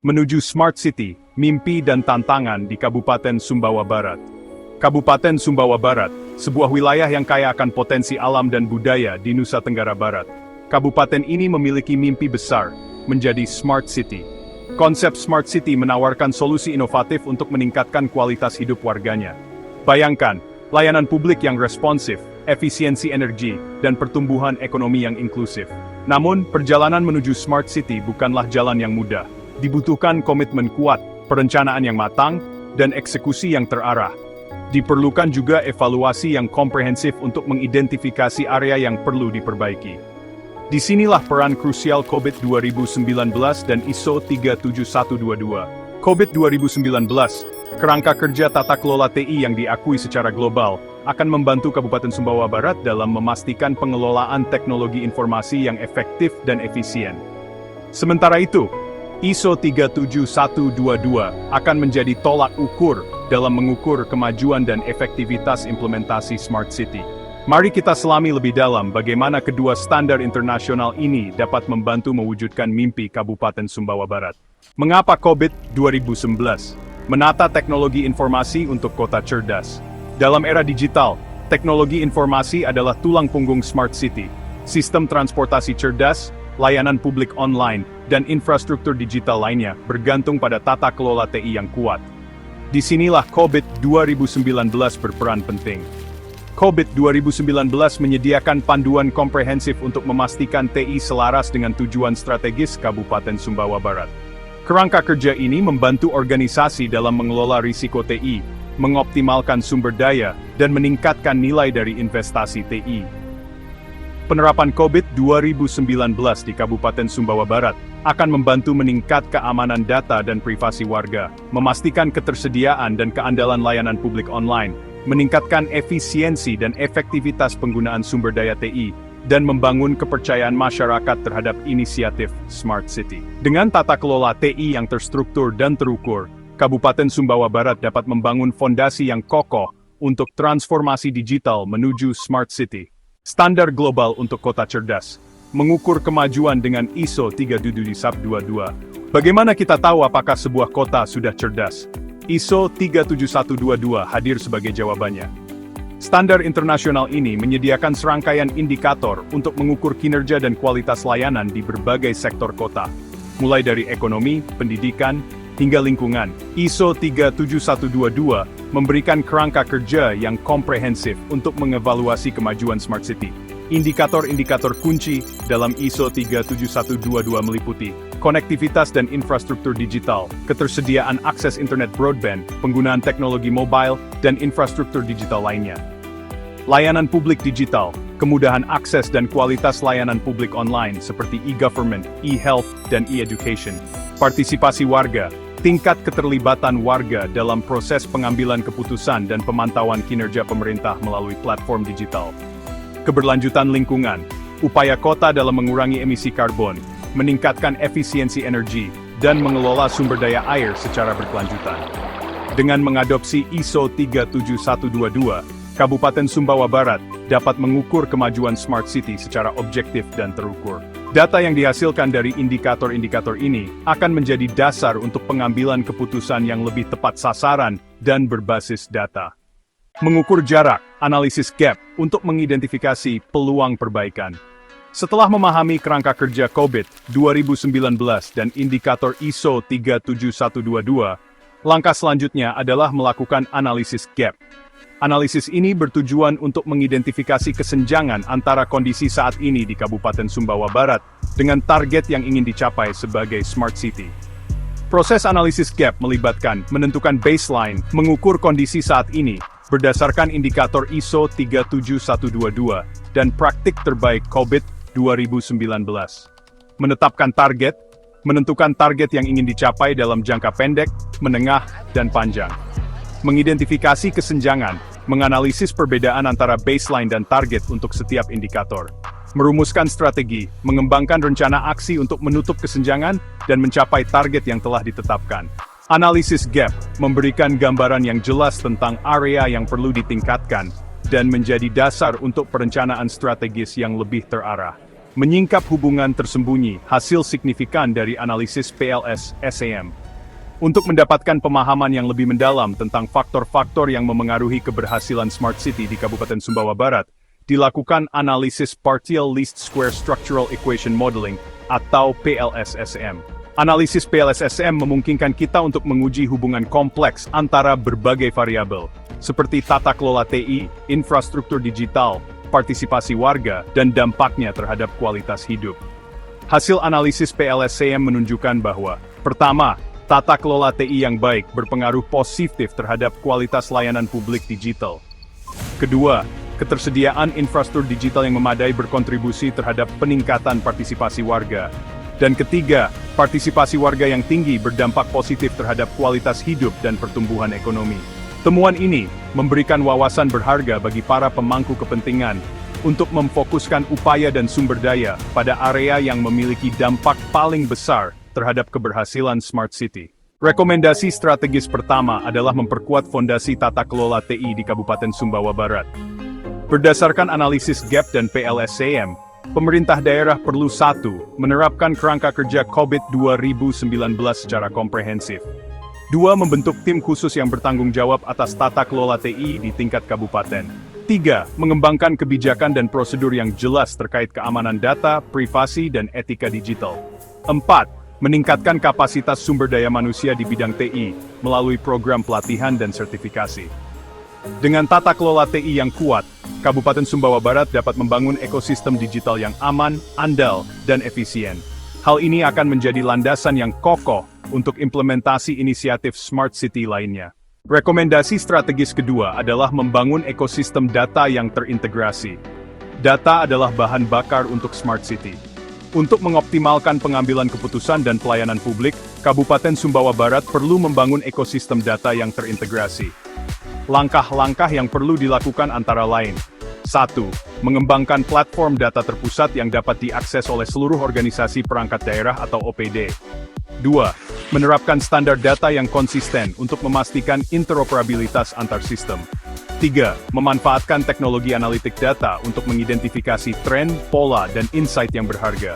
Menuju Smart City, mimpi dan tantangan di Kabupaten Sumbawa Barat. Kabupaten Sumbawa Barat, sebuah wilayah yang kaya akan potensi alam dan budaya di Nusa Tenggara Barat. Kabupaten ini memiliki mimpi besar, menjadi Smart City. Konsep Smart City menawarkan solusi inovatif untuk meningkatkan kualitas hidup warganya. Bayangkan, layanan publik yang responsif, efisiensi energi, dan pertumbuhan ekonomi yang inklusif. Namun, perjalanan menuju Smart City bukanlah jalan yang mudah. Dibutuhkan komitmen kuat, perencanaan yang matang, dan eksekusi yang terarah. Diperlukan juga evaluasi yang komprehensif untuk mengidentifikasi area yang perlu diperbaiki. Disinilah peran krusial COVID 2019 dan ISO 37122. COVID 2019, kerangka kerja tata kelola TI yang diakui secara global, akan membantu Kabupaten Sumbawa Barat dalam memastikan pengelolaan teknologi informasi yang efektif dan efisien. Sementara itu, ISO 37122 akan menjadi tolak ukur dalam mengukur kemajuan dan efektivitas implementasi Smart City. Mari kita selami lebih dalam bagaimana kedua standar internasional ini dapat membantu mewujudkan mimpi Kabupaten Sumbawa Barat. Mengapa COVID 2019? Menata teknologi informasi untuk kota cerdas. Dalam era digital, teknologi informasi adalah tulang punggung Smart City. Sistem transportasi cerdas, layanan publik online, dan infrastruktur digital lainnya bergantung pada tata kelola TI yang kuat. Disinilah COVID 2019 berperan penting. COVID 2019 menyediakan panduan komprehensif untuk memastikan TI selaras dengan tujuan strategis Kabupaten Sumbawa Barat. Kerangka kerja ini membantu organisasi dalam mengelola risiko TI, mengoptimalkan sumber daya, dan meningkatkan nilai dari investasi TI. Penerapan COVID 2019 di Kabupaten Sumbawa Barat akan membantu meningkat keamanan data dan privasi warga, memastikan ketersediaan dan keandalan layanan publik online, meningkatkan efisiensi dan efektivitas penggunaan sumber daya TI, dan membangun kepercayaan masyarakat terhadap inisiatif Smart City. Dengan tata kelola TI yang terstruktur dan terukur, Kabupaten Sumbawa Barat dapat membangun fondasi yang kokoh untuk transformasi digital menuju Smart City. Standar global untuk kota cerdas, mengukur kemajuan dengan ISO 37122. Bagaimana kita tahu apakah sebuah kota sudah cerdas? ISO 37122 hadir sebagai jawabannya. Standar internasional ini menyediakan serangkaian indikator untuk mengukur kinerja dan kualitas layanan di berbagai sektor kota, mulai dari ekonomi, pendidikan, hingga lingkungan. ISO 37122 memberikan kerangka kerja yang komprehensif untuk mengevaluasi kemajuan Smart City. Indikator-indikator kunci dalam ISO 37122 meliputi konektivitas dan infrastruktur digital, ketersediaan akses internet broadband, penggunaan teknologi mobile, dan infrastruktur digital lainnya. Layanan publik digital, kemudahan akses dan kualitas layanan publik online seperti e-government, e-health, dan e-education. Partisipasi warga, tingkat keterlibatan warga dalam proses pengambilan keputusan dan pemantauan kinerja pemerintah melalui platform digital. Keberlanjutan lingkungan, upaya kota dalam mengurangi emisi karbon, meningkatkan efisiensi energi, dan mengelola sumber daya air secara berkelanjutan. Dengan mengadopsi ISO 37122, Kabupaten Sumbawa Barat dapat mengukur kemajuan Smart City secara objektif dan terukur. Data yang dihasilkan dari indikator-indikator ini akan menjadi dasar untuk pengambilan keputusan yang lebih tepat sasaran dan berbasis data. Mengukur jarak, analisis gap, untuk mengidentifikasi peluang perbaikan. Setelah memahami kerangka kerja COVID 2019 dan indikator ISO 37122, langkah selanjutnya adalah melakukan analisis gap. Analisis ini bertujuan untuk mengidentifikasi kesenjangan antara kondisi saat ini di Kabupaten Sumbawa Barat dengan target yang ingin dicapai sebagai Smart City. Proses analisis gap melibatkan menentukan baseline, mengukur kondisi saat ini berdasarkan indikator ISO 37122 dan praktik terbaik COVID 2019. Menetapkan target, menentukan target yang ingin dicapai dalam jangka pendek, menengah, dan panjang. Mengidentifikasi kesenjangan, menganalisis perbedaan antara baseline dan target untuk setiap indikator. Merumuskan strategi, mengembangkan rencana aksi untuk menutup kesenjangan, dan mencapai target yang telah ditetapkan. Analisis gap memberikan gambaran yang jelas tentang area yang perlu ditingkatkan, dan menjadi dasar untuk perencanaan strategis yang lebih terarah. Menyingkap hubungan tersembunyi, hasil signifikan dari analisis PLS-SAM. Untuk mendapatkan pemahaman yang lebih mendalam tentang faktor-faktor yang memengaruhi keberhasilan Smart City di Kabupaten Sumbawa Barat, dilakukan analisis Partial Least Square Structural Equation Modeling atau PLS-SAM. Analisis PLS-SAM memungkinkan kita untuk menguji hubungan kompleks antara berbagai variabel, seperti tata kelola TI, infrastruktur digital, partisipasi warga, dan dampaknya terhadap kualitas hidup. Hasil analisis PLS-SAM menunjukkan bahwa, pertama, tata kelola TI yang baik berpengaruh positif terhadap kualitas layanan publik digital. Kedua, ketersediaan infrastruktur digital yang memadai berkontribusi terhadap peningkatan partisipasi warga. Dan ketiga, partisipasi warga yang tinggi berdampak positif terhadap kualitas hidup dan pertumbuhan ekonomi. Temuan ini memberikan wawasan berharga bagi para pemangku kepentingan untuk memfokuskan upaya dan sumber daya pada area yang memiliki dampak paling besar terhadap keberhasilan Smart City. Rekomendasi strategis pertama adalah memperkuat fondasi tata kelola TI di Kabupaten Sumbawa Barat. Berdasarkan analisis GAP dan PLS-SAM, pemerintah daerah perlu 1. Menerapkan kerangka kerja COVID 2019 secara komprehensif. 2. Membentuk tim khusus yang bertanggung jawab atas tata kelola TI di tingkat kabupaten. 3. Mengembangkan kebijakan dan prosedur yang jelas terkait keamanan data, privasi, dan etika digital. 4. Meningkatkan kapasitas sumber daya manusia di bidang TI melalui program pelatihan dan sertifikasi. Dengan tata kelola TI yang kuat, Kabupaten Sumbawa Barat dapat membangun ekosistem digital yang aman, andal, dan efisien. Hal ini akan menjadi landasan yang kokoh untuk implementasi inisiatif Smart City lainnya. Rekomendasi strategis kedua adalah membangun ekosistem data yang terintegrasi. Data adalah bahan bakar untuk Smart City. Untuk mengoptimalkan pengambilan keputusan dan pelayanan publik, Kabupaten Sumbawa Barat perlu membangun ekosistem data yang terintegrasi. Langkah-langkah yang perlu dilakukan antara lain. 1. Mengembangkan platform data terpusat yang dapat diakses oleh seluruh organisasi perangkat daerah atau OPD. 2. Menerapkan standar data yang konsisten untuk memastikan interoperabilitas antar sistem. 3. Memanfaatkan teknologi analitik data untuk mengidentifikasi tren, pola, dan insight yang berharga.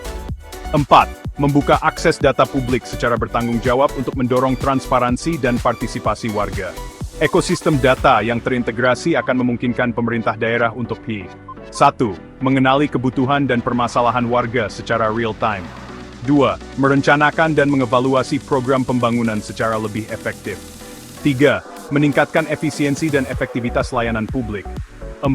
4. Membuka akses data publik secara bertanggung jawab untuk mendorong transparansi dan partisipasi warga. Ekosistem data yang terintegrasi akan memungkinkan pemerintah daerah untuk 1. Mengenali kebutuhan dan permasalahan warga secara real-time. 2. Merencanakan dan mengevaluasi program pembangunan secara lebih efektif. 3. Meningkatkan efisiensi dan efektivitas layanan publik. 4.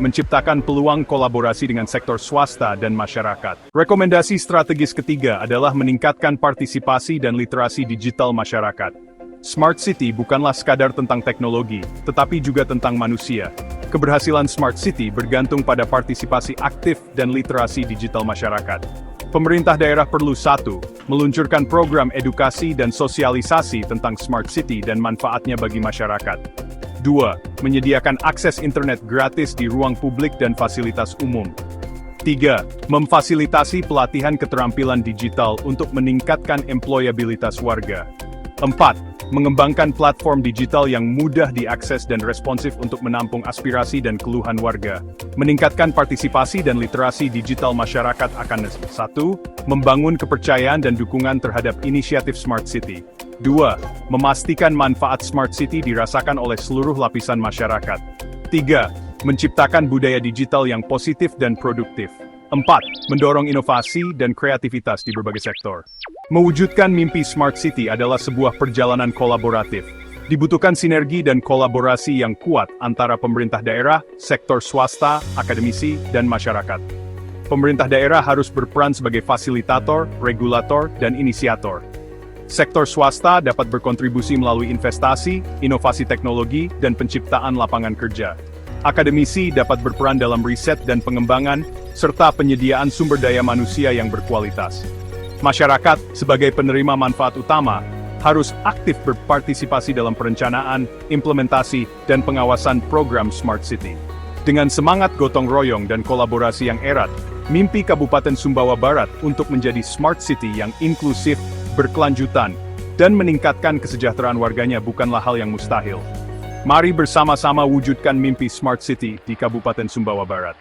Menciptakan peluang kolaborasi dengan sektor swasta dan masyarakat. Rekomendasi strategis ketiga adalah meningkatkan partisipasi dan literasi digital masyarakat. Smart City bukanlah sekadar tentang teknologi, tetapi juga tentang manusia. Keberhasilan Smart City bergantung pada partisipasi aktif dan literasi digital masyarakat. Pemerintah daerah perlu 1. Meluncurkan program edukasi dan sosialisasi tentang Smart City dan manfaatnya bagi masyarakat. 2. Menyediakan akses internet gratis di ruang publik dan fasilitas umum. 3. Memfasilitasi pelatihan keterampilan digital untuk meningkatkan employabilitas warga. 4. Mengembangkan platform digital yang mudah diakses dan responsif untuk menampung aspirasi dan keluhan warga. Meningkatkan partisipasi dan literasi digital masyarakat akan 1. Membangun kepercayaan dan dukungan terhadap inisiatif Smart City. 2. Memastikan manfaat Smart City dirasakan oleh seluruh lapisan masyarakat. 3. Menciptakan budaya digital yang positif dan produktif. 4. Mendorong inovasi dan kreativitas di berbagai sektor. Mewujudkan mimpi Smart City adalah sebuah perjalanan kolaboratif. Dibutuhkan sinergi dan kolaborasi yang kuat antara pemerintah daerah, sektor swasta, akademisi, dan masyarakat. Pemerintah daerah harus berperan sebagai fasilitator, regulator, dan inisiator. Sektor swasta dapat berkontribusi melalui investasi, inovasi teknologi, dan penciptaan lapangan kerja. Akademisi dapat berperan dalam riset dan pengembangan, serta penyediaan sumber daya manusia yang berkualitas. Masyarakat, sebagai penerima manfaat utama, harus aktif berpartisipasi dalam perencanaan, implementasi, dan pengawasan program Smart City. Dengan semangat gotong royong dan kolaborasi yang erat, mimpi Kabupaten Sumbawa Barat untuk menjadi Smart City yang inklusif, berkelanjutan, dan meningkatkan kesejahteraan warganya bukanlah hal yang mustahil. Mari bersama-sama wujudkan mimpi Smart City di Kabupaten Sumbawa Barat.